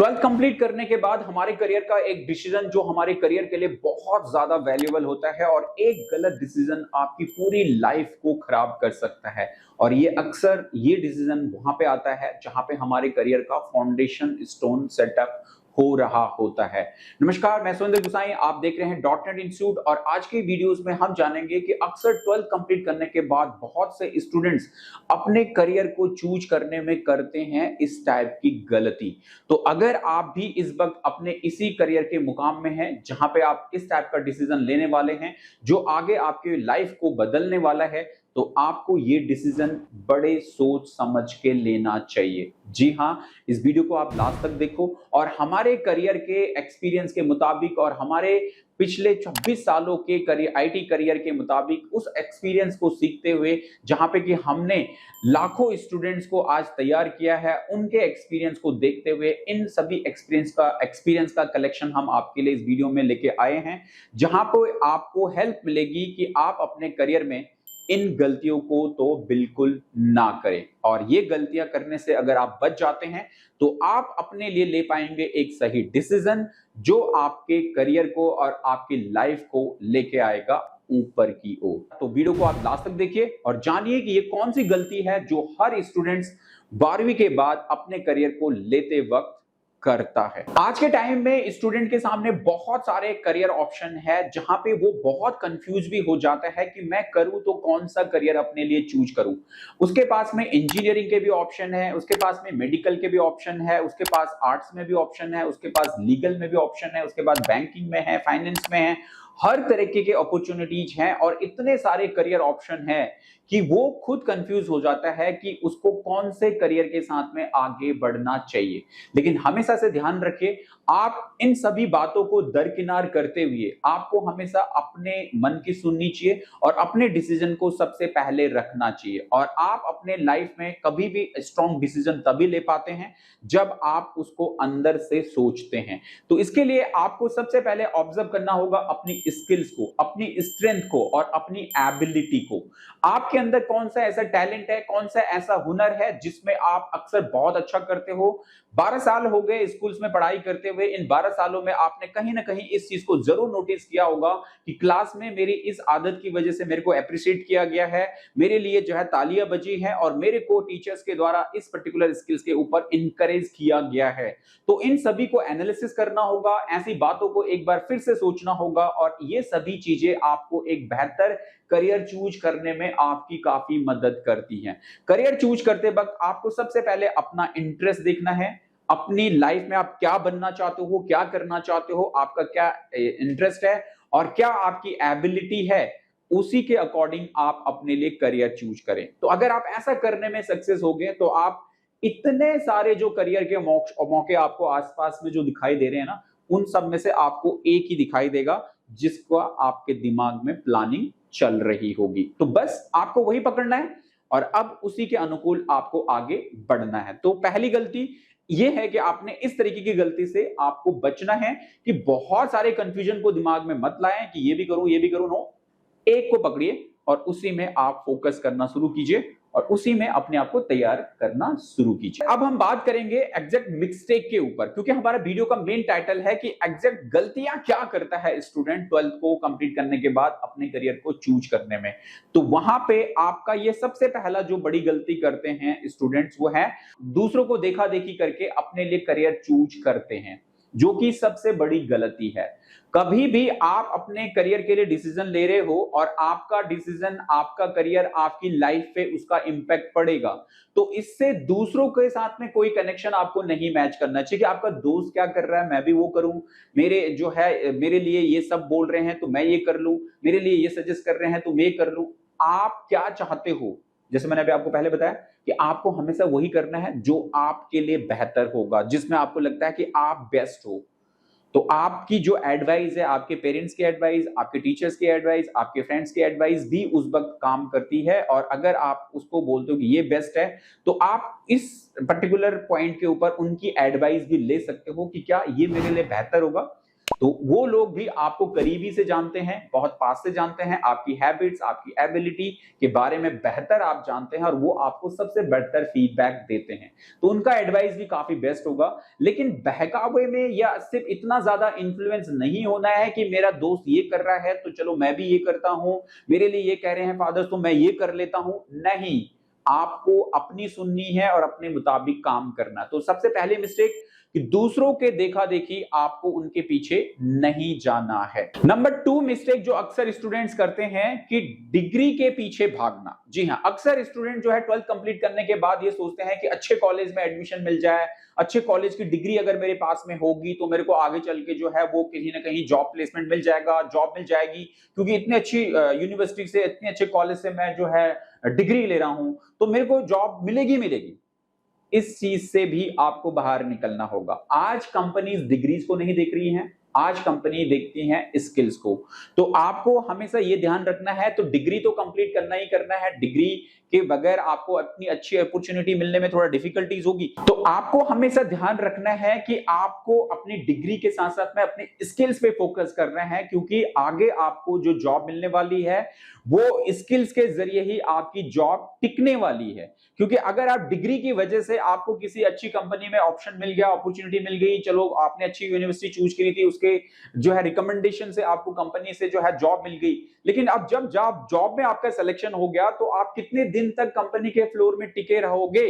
12th complete करने के बाद हमारे करियर का एक डिसीजन जो हमारे करियर के लिए बहुत ज्यादा वैल्यूएबल होता है और एक गलत डिसीजन आपकी पूरी लाइफ को खराब कर सकता है। और ये अक्सर ये डिसीजन वहां पे आता है जहां पे हमारे करियर का फाउंडेशन स्टोन सेटअप हो रहा होता है। नमस्कार, मैं सुरेंद्र गुसाई, आप देख रहे हैं डॉट नेट इंस्टीट्यूट और आज की वीडियोस में हम जानेंगे कि अक्सर 12th कंप्लीट करने के बाद बहुत से स्टूडेंट्स अपने करियर को चूज करने में करते हैं इस टाइप की गलती। तो अगर आप भी इस वक्त अपने इसी करियर के मुकाम में हैं जहां पे आप इस टाइप का डिसीजन लेने वाले हैं जो आगे आपकी लाइफ को बदलने वाला है, तो आपको ये डिसीजन बड़े सोच समझ के लेना चाहिए। जी हां, इस वीडियो को आप लास्ट तक देखो और हमारे करियर के एक्सपीरियंस के मुताबिक और हमारे पिछले 26 सालों के करियर आईटी करियर के मुताबिक उस एक्सपीरियंस को सीखते हुए जहां पे कि हमने लाखों स्टूडेंट्स को आज तैयार किया है, उनके एक्सपीरियंस को देखते हुए इन सभी एक्सपीरियंस का कलेक्शन हम आपके लिए इस वीडियो में लेके आए हैं, जहां पर आपको हेल्प मिलेगी कि आप अपने करियर में इन गलतियों को तो बिल्कुल ना करें। और ये गलतियां करने से अगर आप बच जाते हैं तो आप अपने लिए ले पाएंगे एक सही डिसीजन जो आपके करियर को और आपकी लाइफ को लेके आएगा ऊपर की ओर। तो वीडियो को आप लास्ट तक देखिए और जानिए कि ये कौन सी गलती है जो हर स्टूडेंट्स 12वीं के बाद अपने करियर को लेते वक्त करता है। आज के टाइम में स्टूडेंट के सामने बहुत सारे करियर ऑप्शन है जहां पे वो बहुत कंफ्यूज भी हो जाता है कि मैं करूं तो कौन सा करियर अपने लिए चूज करूं। उसके पास में इंजीनियरिंग के भी ऑप्शन है, उसके पास में मेडिकल के भी ऑप्शन है, उसके पास आर्ट्स में भी ऑप्शन है, उसके पास लीगल में भी ऑप्शन है, उसके बाद बैंकिंग में है, फाइनेंस में है, हर तरीके के अपॉर्चुनिटीज हैं और इतने सारे करियर ऑप्शन है कि वो खुद कंफ्यूज हो जाता है कि उसको कौन से करियर के साथ में आगे बढ़ना चाहिए। लेकिन हमेशा से ध्यान रखिए, आप इन सभी बातों को दरकिनार करते हुए आपको हमेशा अपने मन की सुननी चाहिए और अपने डिसीजन को सबसे पहले रखना चाहिए। और आप अपने लाइफ में कभी भी स्ट्रॉन्ग डिसीजन तभी ले पाते हैं जब आप उसको अंदर से सोचते हैं। तो इसके लिए आपको सबसे पहले ऑब्जर्व करना होगा अपनी स्किल्स को, अपनी स्ट्रेंथ को और अपनी एबिलिटी को। आपके अंदर कौन सा ऐसा टैलेंट है, कौन सा ऐसा हुनर है जिसमें आप अक्सर बहुत अच्छा करते हो। 12 साल हो गए स्कूल्स में पढ़ाई करते हुए, इन 12 सालों में आपने कहीं ना कहीं इस चीज को जरूर नोटिस किया होगा कि क्लास में मेरी इस आदत की वजह से मेरे को अप्रिशिएट किया गया है, मेरे लिए जो है तालियां बजी है और मेरे को टीचर्स के द्वारा इस पर्टिकुलर स्किल्स के ऊपर इंकरेज किया गया है। तो इन सभी को एनालिसिस करना होगा, ऐसी बातों को एक बार फिर से सोचना होगा और ये सभी चीजें आपको एक बेहतर करियर चूज करने में आपकी काफी मदद करती हैं। करियर चूज करते वक्त आपको सबसे पहले अपना इंटरेस्ट देखना है, अपनी लाइफ में आप क्या बनना चाहते हो, क्या करना चाहते हो, आपका क्या इंटरेस्ट है और क्या आपकी एबिलिटी है, उसी के अकॉर्डिंग आप अपने लिए करियर चूज करें। तो अगर आप ऐसा करने में सक्सेस हो गए तो आप इतने सारे जो करियर के मौके आपको आसपास में जो दिखाई दे रहे हैं ना, उन सब में से आपको एक ही दिखाई देगा जिसका आपके दिमाग में प्लानिंग चल रही होगी। तो बस आपको वही पकड़ना है और अब उसी के अनुकूल आपको आगे बढ़ना है। तो पहली गलती यह है कि आपने इस तरीके की गलती से आपको बचना है कि बहुत सारे कंफ्यूजन को दिमाग में मत लाएं कि ये भी करूं ये भी करूं। नो, एक को पकड़िए और उसी में आप फोकस करना शुरू कीजिए और उसी में अपने आप को तैयार करना शुरू कीजिए। अब हम बात करेंगे एग्जैक्ट मिस्टेक के ऊपर, क्योंकि हमारा वीडियो का मेन टाइटल है कि एग्जैक्ट गलतियां क्या करता है स्टूडेंट 12th को कंप्लीट करने के बाद अपने करियर को चूज करने में। तो वहां पे आपका ये सबसे पहला जो बड़ी गलती करते हैं स्टूडेंट्स वो है दूसरों को देखा देखी करके अपने लिए करियर चूज करते हैं, जो कि सबसे बड़ी गलती है। कभी भी आप अपने करियर के लिए डिसीजन ले रहे हो और आपका डिसीजन, आपका करियर, आपकी लाइफ पे उसका इंपैक्ट पड़ेगा, तो इससे दूसरों के साथ में कोई कनेक्शन आपको नहीं मैच करना चाहिए कि आपका दोस्त क्या कर रहा है मैं भी वो करूं, मेरे जो है मेरे लिए ये सब बोल रहे हैं तो मैं ये कर लूं, मेरे लिए ये सजेस्ट कर रहे हैं तो मैं कर लूं। आप क्या चाहते हो, जैसे मैंने अभी आपको पहले बताया कि आपको हमेशा वही करना है जो आपके लिए बेहतर होगा, जिसमें आपको लगता है कि आप बेस्ट हो। तो आपकी जो एडवाइस है, आपके पेरेंट्स की एडवाइस, आपके टीचर्स की एडवाइस, आपके फ्रेंड्स की एडवाइस भी उस वक्त काम करती है। और अगर आप उसको बोलते हो कि ये बेस्ट है तो आप इस पर्टिकुलर पॉइंट के ऊपर उनकी एडवाइस भी ले सकते हो कि क्या ये मेरे लिए बेहतर होगा। तो वो लोग भी आपको करीबी से जानते हैं, बहुत पास से जानते हैं, आपकी हैबिट्स, आपकी एबिलिटी के बारे में बेहतर आप जानते हैं और वो आपको सबसे बेहतर फीडबैक देते हैं, तो उनका एडवाइस भी काफी बेस्ट होगा। लेकिन बहकावे में या सिर्फ इतना ज्यादा इन्फ्लुएंस नहीं होना है कि मेरा दोस्त ये कर रहा है तो चलो मैं भी ये करता हूं, मेरे लिए ये कह रहे हैं फादर तो मैं ये कर लेता हूं। नहीं, आपको अपनी सुननी है और अपने मुताबिक काम करना। तो सबसे पहले मिस्टेक कि दूसरों के देखा देखी आपको उनके पीछे नहीं जाना है। नंबर 2 मिस्टेक जो अक्सर स्टूडेंट्स करते हैं कि डिग्री के पीछे भागना। जी हां, अक्सर स्टूडेंट जो है 12th कंप्लीट करने के बाद ये सोचते हैं कि अच्छे कॉलेज में एडमिशन मिल जाए, अच्छे कॉलेज की डिग्री अगर मेरे पास में होगी तो मेरे को आगे चल के जो है वो कहीं ना कहीं जॉब प्लेसमेंट मिल जाएगा, जॉब मिल जाएगी, क्योंकि इतनी अच्छी यूनिवर्सिटी से, इतने अच्छे कॉलेज से मैं जो है डिग्री ले रहा हूं तो मेरे को जॉब मिलेगी मिलेगी। इस चीज से भी आपको बाहर निकलना होगा। आज कंपनीज डिग्रीज को नहीं देख रही हैं, आज कंपनी देखती हैं स्किल्स को। तो आपको हमेशा ये ध्यान रखना है, तो डिग्री तो कंप्लीट करना ही करना है, डिग्री के बगैर आपको अपनी अच्छी अपॉर्चुनिटी मिलने में थोड़ा डिफिकल्टीज होगी। तो आपको हमेशा ध्यान रखना है कि आपको अपनी डिग्री के साथ साथ में अपने स्किल्स पे फोकस करना है, क्योंकि आगे आपको जो जॉब मिलने वाली है वो स्किल्स के जरिए ही आपकी जॉब टिकने वाली है। क्योंकि अगर आप डिग्री की वजह से आपको किसी अच्छी कंपनी में ऑप्शन मिल गया, अपॉर्चुनिटी मिल गई, चलो आपने अच्छी यूनिवर्सिटी चूज करी थी, उसके जो है रिकमेंडेशन से आपको कंपनी से जो है जॉब मिल गई, लेकिन अब जब जॉब में आपका सिलेक्शन हो गया तो आप कितने दिन तक कंपनी के फ्लोर में टिके रहोगे,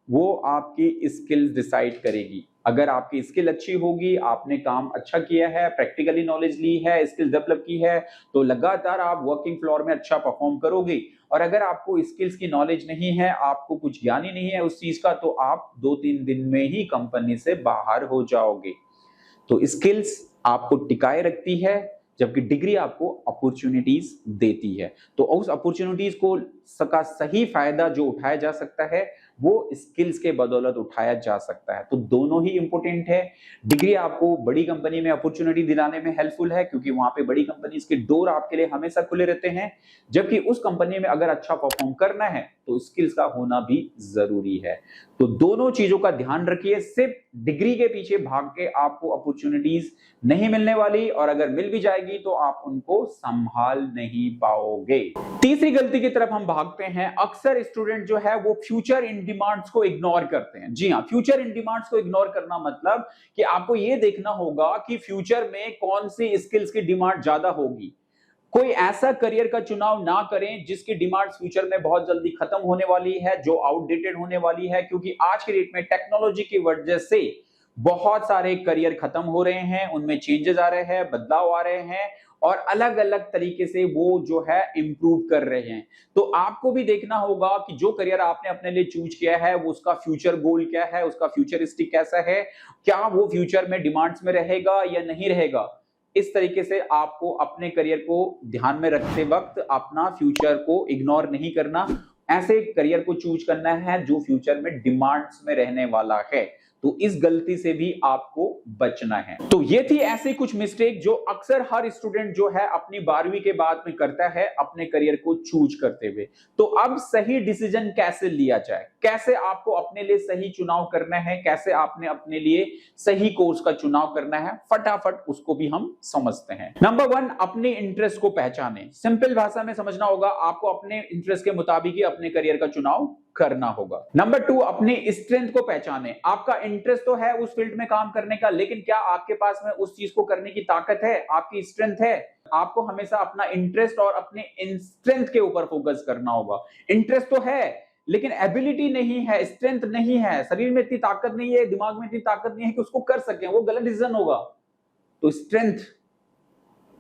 वो आपकी स्किल्स डिसाइड करेगी। अगर आपकी स्किल अच्छी होगी, आपने काम अच्छा किया है, प्रैक्टिकली नॉलेज ली है, स्किल डेवलप की है, तो लगातार आप वर्किंग फ्लोर में अच्छा परफॉर्म करोगे। और अगर आपको स्किल्स की नॉलेज नहीं है, आपको कुछ ज्ञान ही नहीं है उस चीज का, तो आप 2-3 दिन में ही कंपनी से बाहर हो जाओगे। तो स्किल्स आपको टिकाए रखती है, जबकि डिग्री आपको अपॉर्चुनिटीज देती है। तो उस अपॉर्चुनिटीज को का सही फायदा जो उठाया जा सकता है वो स्किल्स के बदौलत उठाया जा सकता है। तो दोनों ही इंपॉर्टेंट है। डिग्री आपको बड़ी कंपनी में अपॉर्चुनिटी दिलाने में हेल्पफुल है, क्योंकि वहां पे बड़ी कंपनीज के डोर आपके लिए हमेशा खुले रहते हैं, जबकि उस कंपनी में अगर अच्छा परफॉर्म करना है तो स्किल्स का होना भी जरूरी है। तो दोनों चीजों का ध्यान रखिए। सिर्फ डिग्री के पीछे भाग के आपको अपॉर्चुनिटीज नहीं मिलने वाली, और अगर मिल भी जाएगी तो आप उनको संभाल नहीं पाओगे। तीसरी गलती की तरफ हम भागते हैं। अक्सर स्टूडेंट जो है वो फ्यूचर इन डिमांड्स को इग्नोर करते हैं। जी हां, फ्यूचर इन डिमांड्स को इग्नोर करना मतलब कि आपको यह देखना होगा कि फ्यूचर में कौन सी स्किल्स की डिमांड ज्यादा होगी। कोई ऐसा करियर का चुनाव ना करें जिसकी डिमांड फ्यूचर में बहुत जल्दी खत्म होने वाली है, जो आउटडेटेड होने वाली है, क्योंकि आज के डेट में टेक्नोलॉजी की वजह से बहुत सारे करियर खत्म हो रहे हैं, उनमें चेंजेस आ रहे हैं, बदलाव आ रहे हैं, और अलग अलग तरीके से वो जो है इंप्रूव कर रहे हैं। तो आपको भी देखना होगा कि जो करियर आपने अपने लिए चूज किया है वो उसका फ्यूचर गोल क्या है, उसका फ्यूचरिस्टिक कैसा है, क्या वो फ्यूचर में डिमांड्स में रहेगा या नहीं रहेगा। इस तरीके से आपको अपने करियर को ध्यान में रखते वक्त अपना फ्यूचर को इग्नोर नहीं करना, ऐसे करियर को चूज करना है जो फ्यूचर में डिमांड्स में रहने वाला है। तो इस गलती से भी आपको बचना है। तो ये थी ऐसे कुछ मिस्टेक जो अक्सर हर स्टूडेंट जो है अपनी 12वीं के बाद में करता है अपने करियर को चूज करते हुए। तो अब सही डिसीजन कैसे लिया जाए, कैसे आपको अपने लिए सही चुनाव करना है, कैसे आपने अपने लिए सही कोर्स का चुनाव करना है, फटाफट उसको भी हम समझते हैं। नंबर 1, अपने इंटरेस्ट को पहचाने। सिंपल भाषा में समझना होगा, आपको अपने इंटरेस्ट के मुताबिक ही अपने करियर का चुनाव करना होगा। नंबर 2, अपनी स्ट्रेंथ को पहचाने। आपका इंटरेस्ट तो है उस फील्ड में काम करने का, लेकिन क्या आपके पास में उस चीज को करने की ताकत है, आपकी स्ट्रेंथ है। आपको हमेशा अपना इंटरेस्ट और अपने स्ट्रेंथ के ऊपर फोकस करना होगा। इंटरेस्ट तो है लेकिन एबिलिटी नहीं है, स्ट्रेंथ नहीं है, शरीर में इतनी ताकत नहीं है, दिमाग में इतनी ताकत नहीं है कि उसको कर सकें, वो गलत डिसीजन होगा। तो स्ट्रेंथ,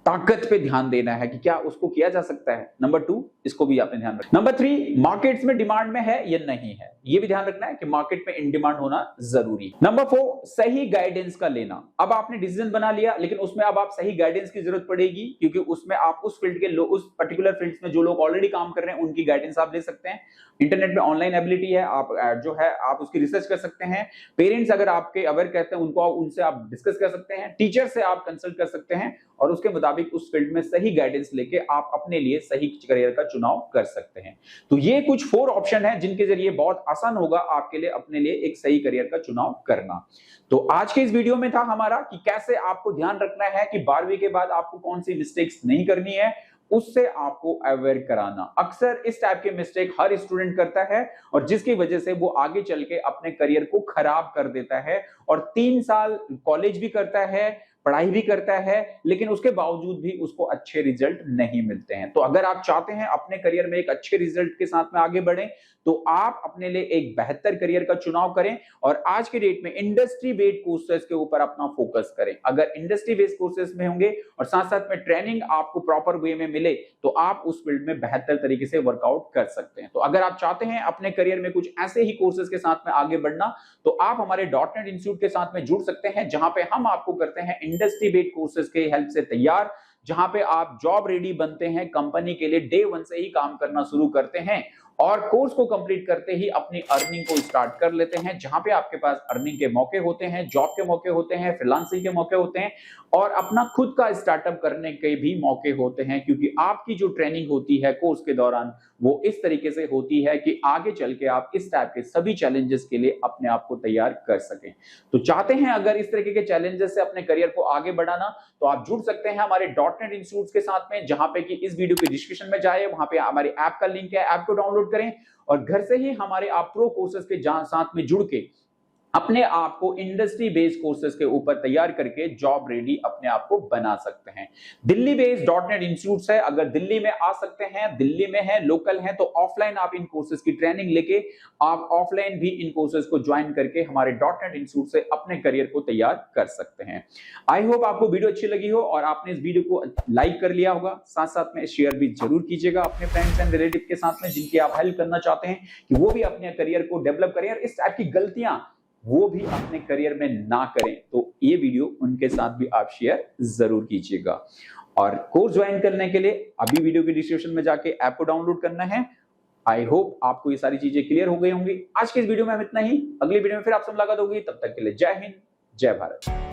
ताकत पे ध्यान देना है कि क्या उसको किया जा सकता है। नंबर 2, इसको भी आपने ध्यान रखना। नंबर 3, मार्केट्स में डिमांड में है या नहीं है, ये भी ध्यान रखना है कि मार्केट में इन डिमांड होना जरूरी है। नंबर 4, सही गाइडेंस का लेना। अब आपने डिसीजन बना लिया, लेकिन उसमें अब आप सही गाइडेंस की जरूरत पड़ेगी, क्योंकि उसमें आप उस फील्ड के उस पर्टिकुलर फील्ड्स में जो लोग ऑलरेडी काम कर रहे हैं उनकी गाइडेंस आप ले सकते हैं। इंटरनेट में ऑनलाइन एबिलिटी है, आप जो है आप उसकी रिसर्च कर सकते हैं। पेरेंट्स अगर आपके अवेयर कहते हैं उनको, उनसे आप डिस्कस कर सकते हैं। टीचर से आप कंसल्ट कर सकते हैं और उसके मुताबिक मुताबिक उस फील्ड में सही गाइडेंस लेके आप अपने लिए सही करियर का चुनाव कर सकते हैं। तो ये कुछ 4 ऑप्शन है जिनके जरिए बहुत आसान होगा आपके लिए अपने लिए एक सही करियर का चुनाव करना। तो आज के इस वीडियो में था हमारा कि कैसे आपको ध्यान रखना है कि 12वीं के बाद आपको कौन सी मिस्टेक्स नहीं करनी है, उससे आपको अवेयर कराना। अक्सर इस टाइप के मिस्टेक हर स्टूडेंट करता है और जिसकी वजह से वो आगे चल के अपने करियर को खराब कर देता है और 3 साल कॉलेज भी करता है, पढ़ाई भी करता है, लेकिन उसके बावजूद भी उसको अच्छे रिजल्ट नहीं मिलते हैं। तो अगर आप चाहते हैं अपने करियर में एक अच्छे रिजल्ट के साथ में आगे बढ़ें, तो आप अपने लिए एक बेहतर करियर का चुनाव करें और आज के डेट में इंडस्ट्री बेस्ड कोर्सेज के ऊपर अपना फोकस करें। अगर इंडस्ट्री बेस्ड कोर्सेज में होंगे और साथ साथ में ट्रेनिंग आपको प्रॉपर वे में मिले, तो आप उस फील्ड में बेहतर तरीके से वर्कआउट कर सकते हैं। तो अगर आप चाहते हैं अपने करियर में कुछ ऐसे ही कोर्सेज के साथ में आगे बढ़ना, तो आप हमारे डॉट नेट इंस्टीट्यूट के साथ में जुड़ सकते हैं, जहां पे हम आपको करते हैं इंडस्ट्री बेस्ड कोर्सेज के हेल्प से तैयार, जहां पे आप जॉब रेडी बनते हैं, कंपनी के लिए डे 1 से ही काम करना शुरू करते हैं और कोर्स को कंप्लीट करते ही अपनी अर्निंग को स्टार्ट कर लेते हैं, जहां पे आपके पास अर्निंग के मौके होते हैं, जॉब के मौके होते हैं, फ्रीलांसिंग के मौके होते हैं और अपना खुद का स्टार्टअप करने के भी मौके होते हैं, क्योंकि आपकी जो ट्रेनिंग होती है कोर्स के दौरान वो इस तरीके से होती है कि आगे चल के आप इस टाइप के सभी चैलेंजेस के लिए अपने आप को तैयार कर सकें। तो चाहते हैं अगर इस तरीके के चैलेंजेस से अपने करियर को आगे बढ़ाना, तो आप जुड़ सकते हैं हमारे डॉट नेट इंस्टीट्यूट के साथ में, जहां पे कि इस वीडियो के डिस्क्रिप्शन में जाए, वहां पे हमारे ऐप का लिंक है, ऐप को डाउनलोड करें और घर से ही हमारे आप प्रो कोर्सेज के साथ में जुड़ के अपने आप को इंडस्ट्री बेस्ड कोर्सेज के ऊपर तैयार करके जॉब रेडी अपने आप को बना सकते हैं। Delhi based dot net institute है, अगर दिल्ली में आ सकते हैं, दिल्ली में है, लोकल है, तो ऑफलाइन आप इन कोर्सेज की ट्रेनिंग लेके आप ऑफलाइन भी इन कोर्सेज को ज्वाइन करके हमारे डॉट नेट इंस्टीट्यूट से अपने करियर को तैयार कर सकते हैं। आई होप आपको वीडियो अच्छी लगी हो और आपने इस वीडियो को लाइक कर लिया होगा, साथ साथ में शेयर भी जरूर कीजिएगा अपने फ्रेंड्स एंड रिलेटिव के साथ में, जिनकी आप हेल्प करना चाहते हैं कि वो भी अपने करियर को डेवलप करें और इस टाइप की गलतियां वो भी अपने करियर में ना करें। तो ये वीडियो उनके साथ भी आप शेयर जरूर कीजिएगा। और कोर्स ज्वाइन करने के लिए अभी वीडियो के डिस्क्रिप्शन में जाके ऐप को डाउनलोड करना है। आई होप आपको ये सारी चीजें क्लियर हो गई होंगी। आज के इस वीडियो में हम इतना ही, अगली वीडियो में फिर आपसे मुलाकात होगी, तब तक के लिए जय हिंद, जय भारत।